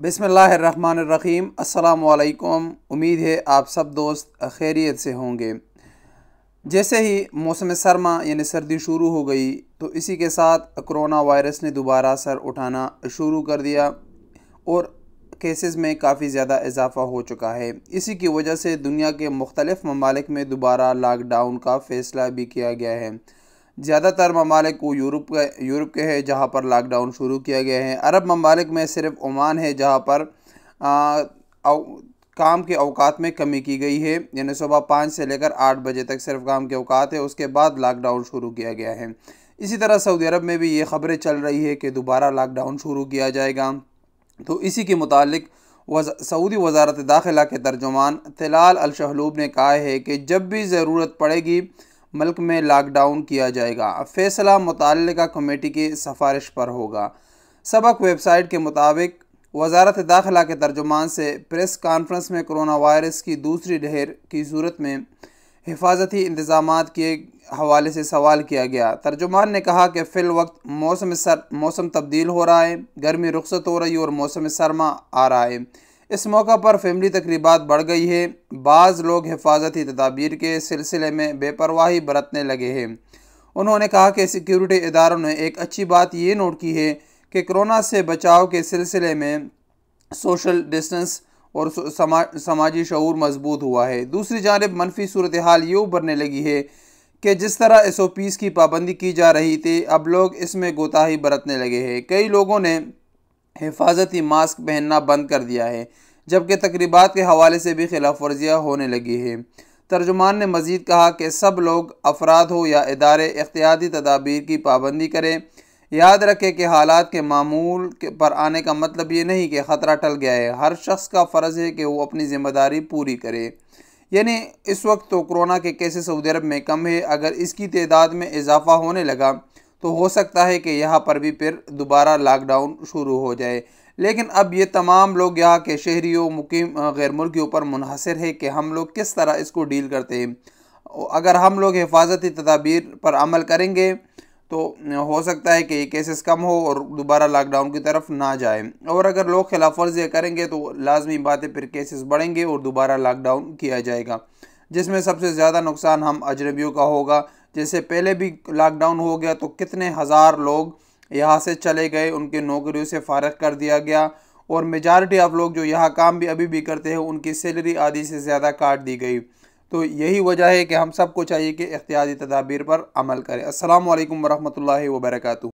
बिस्मिल्लाहिर्रहमानिर्रहीम। अस्सलामुअलैकुम। उम्मीद है आप सब दोस्त खैरियत से होंगे। जैसे ही मौसम सरमा यानी सर्दी शुरू हो गई तो इसी के साथ कोरोना वायरस ने दोबारा सर उठाना शुरू कर दिया और केसेस में काफ़ी ज़्यादा इजाफ़ा हो चुका है। इसी की वजह से दुनिया के मुख्तलिफ़ ममालिक में दोबारा लॉकडाउन का फ़ैसला भी किया गया है। ज़्यादातर ममालिक को यूरोप के है जहाँ पर लॉकडाउन शुरू किया गया है। अरब ममालिक में सिर्फ ओमान है जहाँ पर काम के औकात में कमी की गई है, यानी सुबह 5 से लेकर 8 बजे तक सिर्फ काम के औकात है, उसके बाद लॉकडाउन शुरू किया गया है। इसी तरह सऊदी अरब में भी ये ख़बरें चल रही है कि दोबारा लॉकडाउन शुरू किया जाएगा। तो इसी के मुतालिक सऊदी वज़ारत दाखिला के तर्जुमान तिलाल अल शहलूब ने कहा है कि जब भी ज़रूरत पड़ेगी मुल्क में लॉकडाउन किया जाएगा। फ़ैसला मुतल्लिका कमेटी की सिफारिश पर होगा। सबक वेबसाइट के मुताबिक वज़ारत दाखिला के तर्जुमान से प्रेस कॉन्फ्रेंस में कोरोना वायरस की दूसरी लहर की सूरत में हिफाजती इंतज़ामात के हवाले से सवाल किया गया। तर्जुमान ने कहा कि फ़िल वक्त मौसम तब्दील हो रहा है, गर्मी रुखसत हो रही है और मौसम सरमा आ रहा है। इस मौका पर फैमिली तकरीबात बढ़ गई है। बाज़ लोग हिफाजती तदाबीर के सिलसिले में बेपरवाही बरतने लगे हैं। उन्होंने कहा कि सिक्योरिटी इदारों ने एक अच्छी बात ये नोट की है कि कोरोना से बचाव के सिलसिले में सोशल डिस्टेंस और समाजी शऊर मजबूत हुआ है। दूसरी जानिब मनफी सूरत हाल ये उभरने लगी है कि जिस तरह SOPs की पाबंदी की जा रही थी, अब लोग इसमें कोताही बरतने लगे हैं। कई लोगों ने हिफाजती मास्क पहनना बंद कर दिया है, जबकि तकरीबात के हवाले से भी खिलाफ वर्जियाँ होने लगी है। तर्जुमान ने मज़ीद कहा कि सब लोग, अफराद हो या इदारे, एहतियाती तदाबीर की पाबंदी करें। याद रखें कि हालात के मामूल पर आने का मतलब ये नहीं कि ख़तरा टल गया है। हर शख्स का फ़र्ज़ है कि वो अपनी ज़िम्मेदारी पूरी करे। यानी इस वक्त तो कोरोना के केसेस सऊदी अरब में कम है, अगर इसकी तादाद में इजाफ़ा होने लगा तो हो सकता है कि यहाँ पर भी फिर दोबारा लॉकडाउन शुरू हो जाए। लेकिन अब ये तमाम लोग यहाँ के शहरियों, मुकीम गैर मुल्कियों पर मुनहसर है कि हम लोग किस तरह इसको डील करते हैं। अगर हम लोग हिफाजती तदाबीर पर अमल करेंगे तो हो सकता है कि ये केसेस कम हो और दोबारा लॉकडाउन की तरफ ना जाए, और अगर लोग खिलाफ वर्जी करेंगे तो लाजमी बात है फिर केसेस बढ़ेंगे और दोबारा लॉकडाउन किया जाएगा, जिसमें सबसे ज़्यादा नुकसान हम अजनबियों का होगा। जैसे पहले भी लॉकडाउन हो गया तो कितने हज़ार लोग यहाँ से चले गए, उनके नौकरियों से फारग कर दिया गया, और मेजॉरिटी ऑफ लोग जो यहाँ काम भी अभी भी करते हैं उनकी सैलरी आधी से ज़्यादा काट दी गई। तो यही वजह है कि हम सबको चाहिए कि एहतियाती तदाबीर पर अमल करें। अस्सलामु अलैकुम वरहमतुल्लाहि वबरकातुहू।